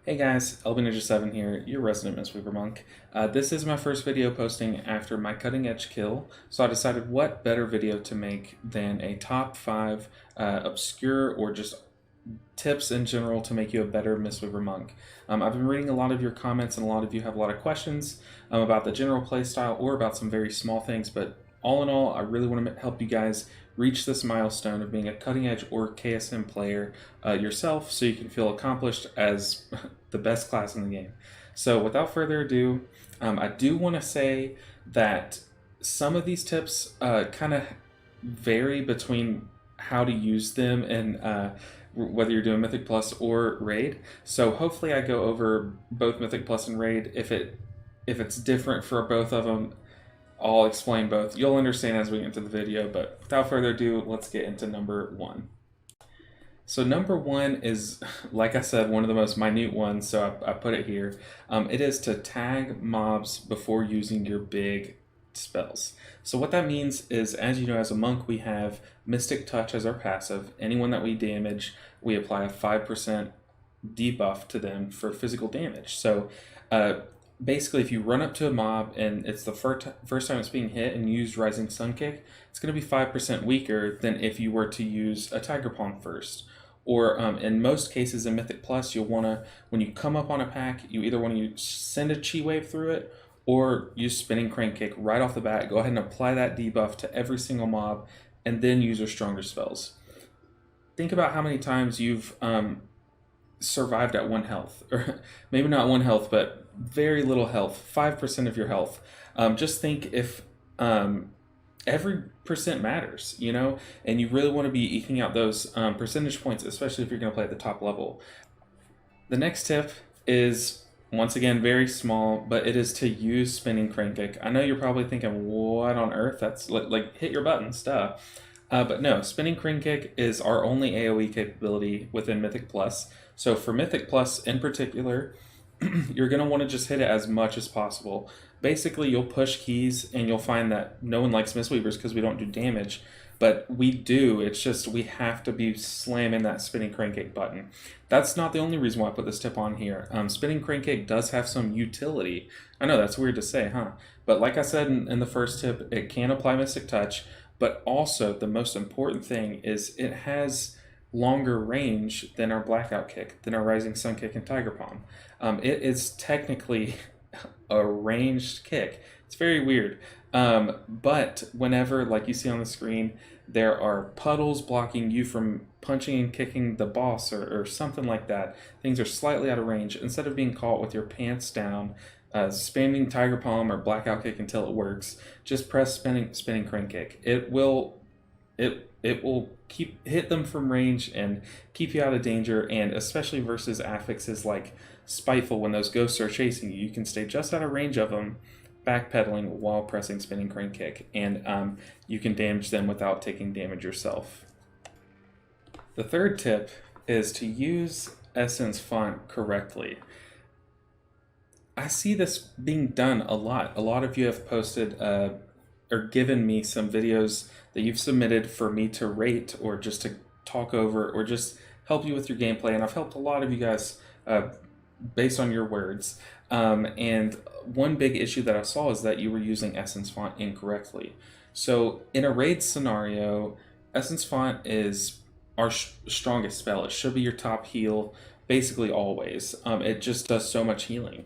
Hey guys, LBNinja7 here, your resident Mistweaver monk. This is my first video posting after my cutting edge kill, so I decided what better video to make than a top 5 obscure or just tips in general to make you a better Mistweaver monk. I've been reading a lot of your comments and a lot of you have a lot of questions about the general playstyle or about some very small things, but all in all, I really want to help you guys reach this milestone of being a cutting edge or KSM player yourself so you can feel accomplished as the best class in the game. So without further ado, I do want to say that some of these tips kind of vary between how to use them and whether you're doing Mythic Plus or Raid. So hopefully I go over both Mythic Plus and Raid. If it's different for both of them, I'll explain both. You'll understand as we get into the video, but without further ado, let's get into number 1. So number 1 is, like I said, one of the most minute ones, so I put it here. It is to tag mobs before using your big spells. So what that means is, as you know, as a monk, we have Mystic Touch as our passive. Anyone that we damage, we apply a 5% debuff to them for physical damage. So basically, if you run up to a mob and it's the first time it's being hit and you use Rising Sun Kick, it's going to be 5% weaker than if you were to use a Tiger Palm first. Or in most cases in Mythic Plus, you'll want to, when you come up on a pack, you either want to send a Chi Wave through it or use Spinning Crank Kick right off the bat. Go ahead and apply that debuff to every single mob and then use your stronger spells. Think about how many times you've survived at 1 health, or maybe not 1 health, but very little health, 5% of your health. Just think if every percent matters, you know, and you really want to be eking out those percentage points, especially if you're going to play at the top level. The next tip is, once again, very small, but it is to use Spinning Crank Kick. I know you're probably thinking, what on earth? That's like hit your buttons, duh. But no, Spinning Crank Kick is our only AoE capability within Mythic Plus. So for Mythic Plus in particular, you're going to want to just hit it as much as possible. Basically, you'll push keys and you'll find that no one likes Mistweavers because we don't do damage. But we do, it's just we have to be slamming that Spinning Crank Kick button. That's not the only reason why I put this tip on here. Spinning Crank Kick does have some utility. I know, that's weird to say, huh? But like I said in the first tip, it can apply Mystic Touch. But also, the most important thing is it has longer range than our Blackout Kick, than our Rising Sun Kick and Tiger Palm. It is technically a ranged kick. It's very weird. But whenever, like you see on the screen, there are puddles blocking you from punching and kicking the boss or something like that, things are slightly out of range. Instead of being caught with your pants down, spamming Tiger Palm or Blackout Kick until it works, just press spinning Crank Kick. It will hit them from range and keep you out of danger, and especially versus affixes like Spiteful, when those ghosts are chasing you, you can stay just out of range of them, backpedaling while pressing Spinning Crank Kick, and you can damage them without taking damage yourself. The third tip is to use Essence font correctly. I see this being done a lot. A lot of you have posted or given me some videos that you've submitted for me to rate or just to talk over or just help you with your gameplay, and I've helped a lot of you guys based on your words. And one big issue that I saw is that you were using Essence font incorrectly. So in a raid scenario, Essence font is our strongest spell. It should be your top heal basically always. It just does so much healing.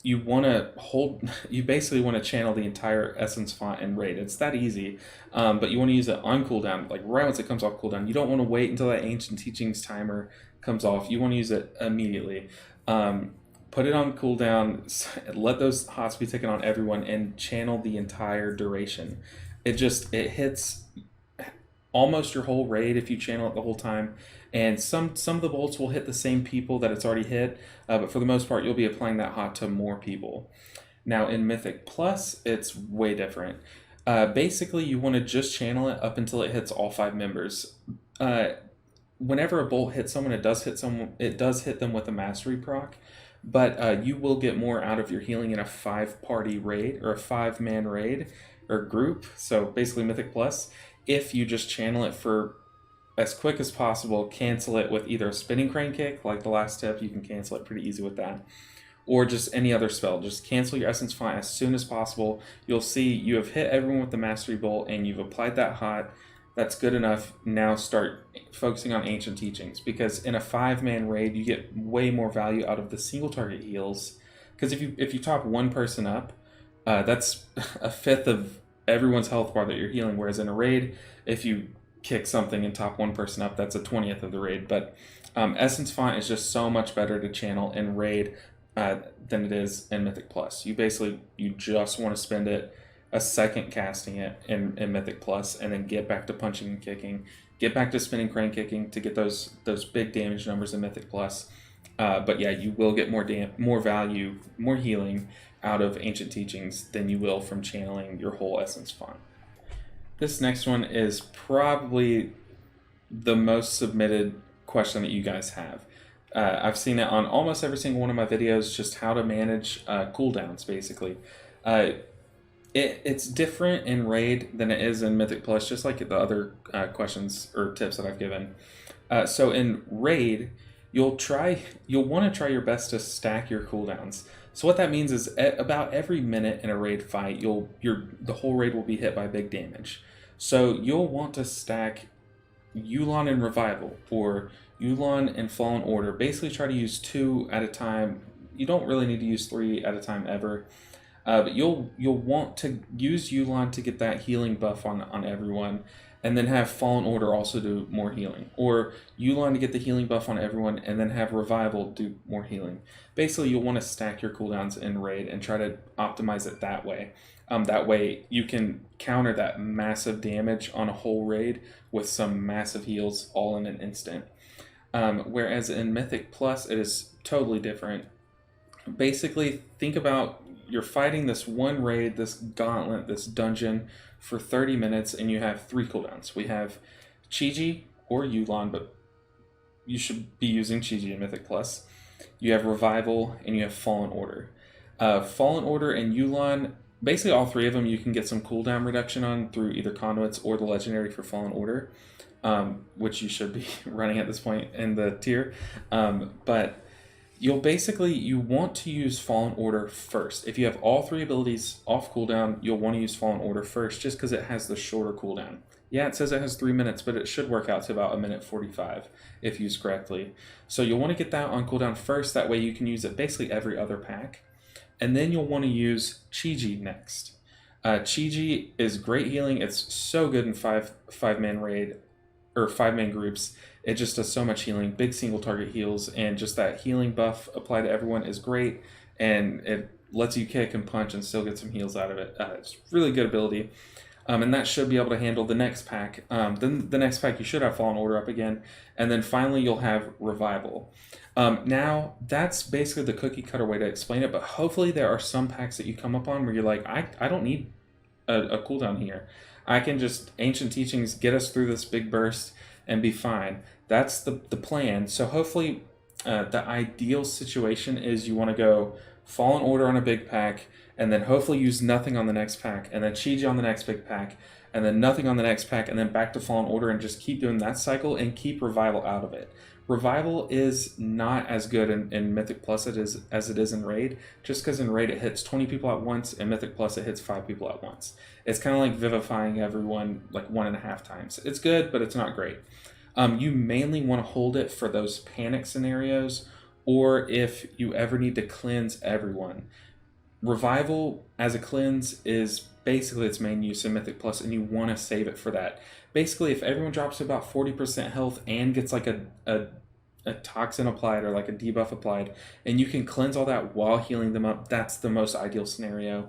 You basically want to channel the entire Essence font in raid. It's that easy, but you want to use it on cooldown, like right once it comes off cooldown. You don't want to wait until that Ancient Teachings timer comes off. You want to use it immediately. Put it on cooldown, let those hots be taken on everyone, and channel the entire duration. It hits almost your whole raid if you channel it the whole time, and some of the bolts will hit the same people that it's already hit, but for the most part you'll be applying that hot to more people. Now in Mythic Plus, it's way different. Basically, you want to just channel it up until it hits all 5 members. Whenever a bolt hits someone, it does hit them with a mastery proc, but you will get more out of your healing in a 5-party raid or a 5-man raid or group. So basically Mythic Plus, if you just channel it for as quick as possible, cancel it with either a spinning crane kick, like the last tip. You can cancel it pretty easy with that, or just any other spell. Just cancel your Essence Font as soon as possible. You'll see you have hit everyone with the Mastery Bolt and you've applied that hot. That's good enough. Now start focusing on Ancient Teachings, because in a 5-man raid you get way more value out of the single target heals. Because if you top one person up, that's a fifth of everyone's health bar that you're healing. Whereas in a raid, if you kick something and top one person up, that's a 20th of the raid. But Essence Font is just so much better to channel in raid than it is in Mythic Plus. You just want to spend it a second casting it in Mythic Plus, and then get back to punching and kicking, get back to spinning crane kicking to get those big damage numbers in Mythic Plus. But yeah, you will get more value, more healing out of Ancient Teachings than you will from channeling your whole Essence Font. This next one is probably the most submitted question that you guys have. I've seen it on almost every single one of my videos, just how to manage cooldowns, basically. It's different in Raid than it is in Mythic Plus, just like the other questions or tips that I've given. So in Raid, you'll want to try your best to stack your cooldowns. So what that means is about every minute in a raid fight, the whole raid will be hit by big damage. So you'll want to stack Yu'lon and Revival, or Yu'lon and Fallen Order. Basically try to use 2 at a time. You don't really need to use 3 at a time ever. But you'll want to use Yu'lon to get that healing buff on everyone, and then have Fallen Order also do more healing. Or Yu'lon to get the healing buff on everyone, and then have Revival do more healing. Basically, you'll want to stack your cooldowns in Raid and try to optimize it that way. That way, you can counter that massive damage on a whole raid with some massive heals all in an instant. Whereas in Mythic Plus, it is totally different. Basically, think about you're fighting this one raid, this gauntlet, this dungeon for 30 minutes, and you have 3 cooldowns. We have Chi-Ji or Yu'lon, but you should be using Chi-Ji in Mythic Plus. You have Revival, and you have Fallen Order. Fallen Order and Yu'lon, basically all 3 of them you can get some cooldown reduction on through either Conduits or the Legendary for Fallen Order, which you should be running at this point in the tier. But you want to use Fallen Order first. If you have all 3 abilities off cooldown, you'll want to use Fallen Order first, just because it has the shorter cooldown. Yeah, it says it has 3 minutes, but it should work out to about 1:45 if used correctly. So you'll want to get that on cooldown first. That way you can use it basically every other pack. And then you'll want to use Chi-Ji next. Chi-Ji is great healing. It's so good in 5-man raid, or 5-man groups. It just does so much healing, big single target heals, and just that healing buff applied to everyone is great, and it lets you kick and punch and still get some heals out of it. It's really good ability, and that should be able to handle the next pack. Then the next pack you should have Fallen Order up again, and then finally you'll have Revival. Now, that's basically the cookie cutter way to explain it, but hopefully there are some packs that you come up on where you're like, I don't need a cooldown here. I can just Ancient Teachings get us through this big burst and be fine. That's the plan. So hopefully the ideal situation is you want to go Fallen Order on a big pack, and then hopefully use nothing on the next pack, and then Chi-Ji on the next big pack, and then nothing on the next pack, and then back to Fallen Order, and just keep doing that cycle and keep Revival out of it. Revival is not as good in Mythic Plus as it is in Raid, just because in Raid it hits 20 people at once, and Mythic Plus it hits 5 people at once. It's kind of like vivifying everyone like 1.5 times. It's good, but it's not great. You mainly want to hold it for those panic scenarios, or if you ever need to cleanse everyone. Revival as a cleanse is basically its main use in Mythic Plus, and you want to save it for that. Basically, if everyone drops to about 40% health and gets like a toxin applied or like a debuff applied, and you can cleanse all that while healing them up, that's the most ideal scenario.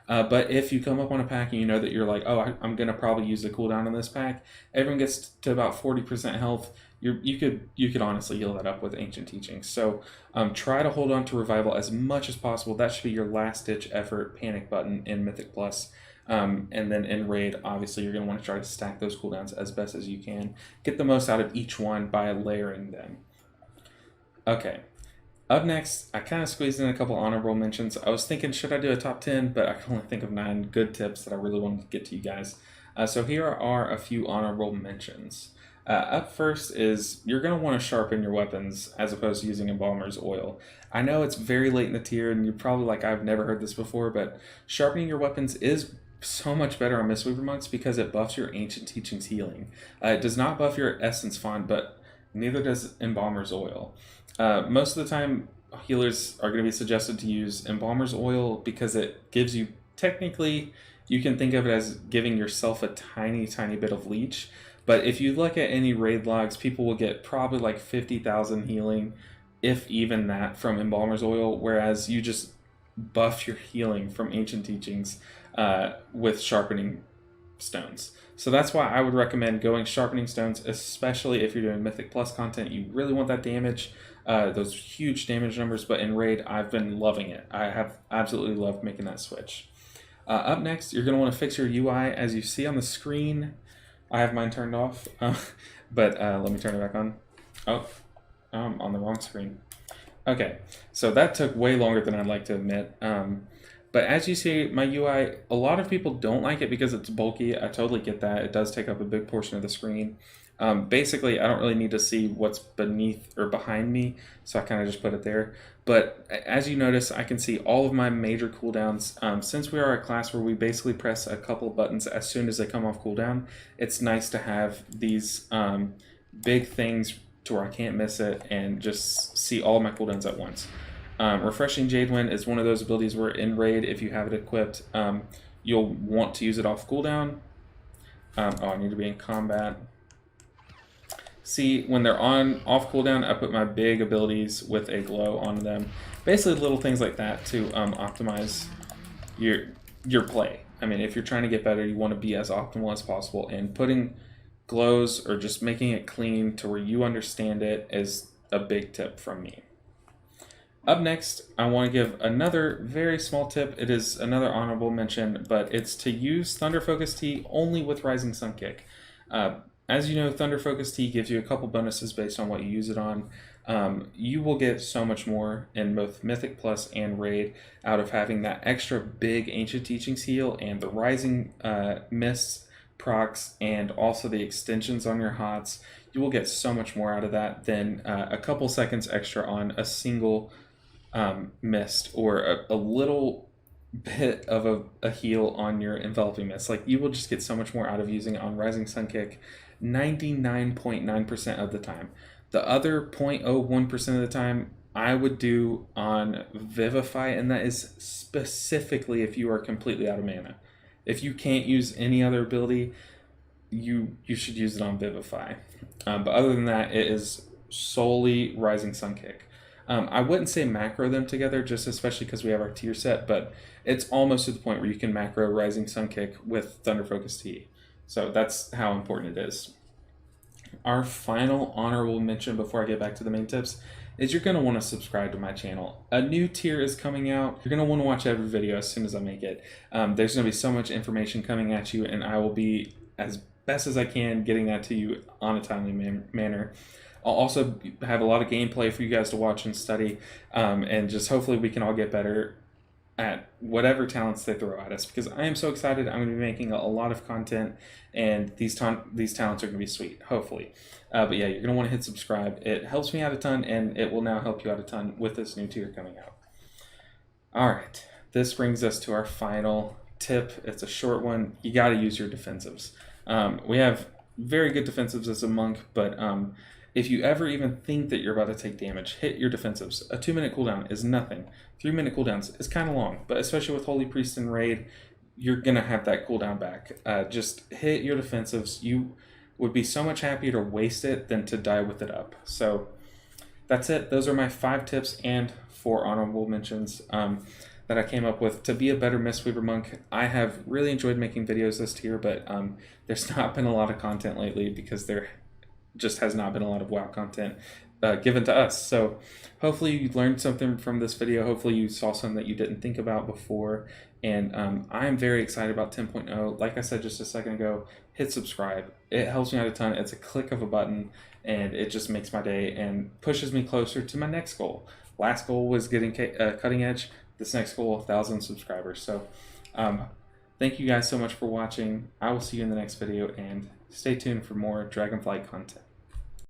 But if you come up on a pack and you know that you're like, oh, I'm going to probably use the cooldown on this pack, everyone gets to about 40% health, you could honestly heal that up with Ancient Teachings. So try to hold on to Revival as much as possible. That should be your last-ditch effort panic button in Mythic Plus. And then in Raid, obviously, you're going to want to try to stack those cooldowns as best as you can. Get the most out of each one by layering them. Okay. Up next, I kind of squeezed in a couple honorable mentions. I was thinking, should I do a top 10? But I can only think of 9 good tips that I really wanted to get to you guys. So here are a few honorable mentions. Up first is you're going to want to sharpen your weapons as opposed to using embalmer's oil. I know it's very late in the tier and you're probably like, I've never heard this before, but sharpening your weapons is so much better on Mistweaver monks because it buffs your ancient teachings healing. It does not buff your essence font, but neither does embalmer's oil. Most of the time, healers are going to be suggested to use embalmer's oil because it gives you, technically, you can think of it as giving yourself a tiny, tiny bit of leech. But if you look at any raid logs, people will get probably like 50,000 healing, if even that, from embalmer's oil, whereas you just buff your healing from ancient teachings with sharpening stones. So that's why I would recommend going sharpening stones, especially if you're doing Mythic Plus content. You really want that damage, those huge damage numbers, but in Raid, I've been loving it. I have absolutely loved making that switch. Up next, you're going to want to fix your UI. As you see on the screen, I have mine turned off, but let me turn it back on. Oh, I'm on the wrong screen. Okay, so that took way longer than I'd like to admit. But as you see, my UI, a lot of people don't like it because it's bulky. I totally get that. It does take up a big portion of the screen. Basically, I don't really need to see what's beneath or behind me, so I kind of just put it there. But as you notice, I can see all of my major cooldowns. Since we are a class where we basically press a couple of buttons as soon as they come off cooldown, it's nice to have these big things to where I can't miss it and just see all of my cooldowns at once. Refreshing Jade Wind is one of those abilities where in Raid, if you have it equipped, you'll want to use it off cooldown. Oh, I need to be in combat. See, when they're off cooldown, I put my big abilities with a glow on them. Basically, little things like that to optimize your play. I mean, if you're trying to get better, you want to be as optimal as possible, and putting glows or just making it clean to where you understand it is a big tip from me. Up next, I want to give another very small tip. It is another honorable mention, but it's to use Thunder Focus Tea only with Rising Sun Kick. As you know, Thunder Focus Tea gives you a couple bonuses based on what you use it on. You will get so much more in both Mythic Plus and Raid out of having that extra big Ancient Teachings heal and the Rising Mists procs and also the extensions on your HOTS. You will get so much more out of that than a couple seconds extra on a single mist or a little bit of a heal on your enveloping mist. Like, you will just get so much more out of using it on Rising Sun Kick 99.9% of the time. The other 0.01% of the time I would do on Vivify, and that is specifically if you are completely out of mana. If you can't use any other ability, you should use it on Vivify. But other than that, it is solely Rising Sun Kick. I wouldn't say macro them together, just especially because we have our tier set, but it's almost to the point where you can macro Rising Sun Kick with Thunder Focus Tea. So that's how important it is. Our final honorable mention before I get back to the main tips is you're going to want to subscribe to my channel. A new tier is coming out. You're going to want to watch every video as soon as I make it. There's going to be so much information coming at you, and I will be, as best as I can, getting that to you on a timely manner. I'll also have a lot of gameplay for you guys to watch and study, and just hopefully we can all get better at whatever talents they throw at us, because I am so excited. I'm going to be making a lot of content, and these talents are going to be sweet, hopefully. But yeah, you're going to want to hit subscribe. It helps me out a ton, and it will now help you out a ton with this new tier coming out. All right, this brings us to our final tip. It's a short one. You got to use your defensives. We have very good defensives as a monk, but if you ever even think that you're about to take damage, hit your defensives. A 2-minute cooldown is nothing. 3-minute cooldowns is kind of long, but especially with Holy Priest and Raid, you're going to have that cooldown back. Just hit your defensives. You would be so much happier to waste it than to die with it up. So that's it. Those are my 5 tips and 4 honorable mentions that I came up with to be a better Mistweaver monk. I have really enjoyed making videos this tier, but there's not been a lot of content lately because there just has not been a lot of WoW content given to us. So hopefully you learned something from this video. Hopefully you saw something that you didn't think about before. And I'm very excited about 10.0. Like I said just a second ago, hit subscribe. It helps me out a ton. It's a click of a button, and it just makes my day and pushes me closer to my next goal. Last goal was getting cutting edge. This next goal, 1,000 subscribers. So thank you guys so much for watching. I will see you in the next video, and Stay tuned for more Dragonflight content.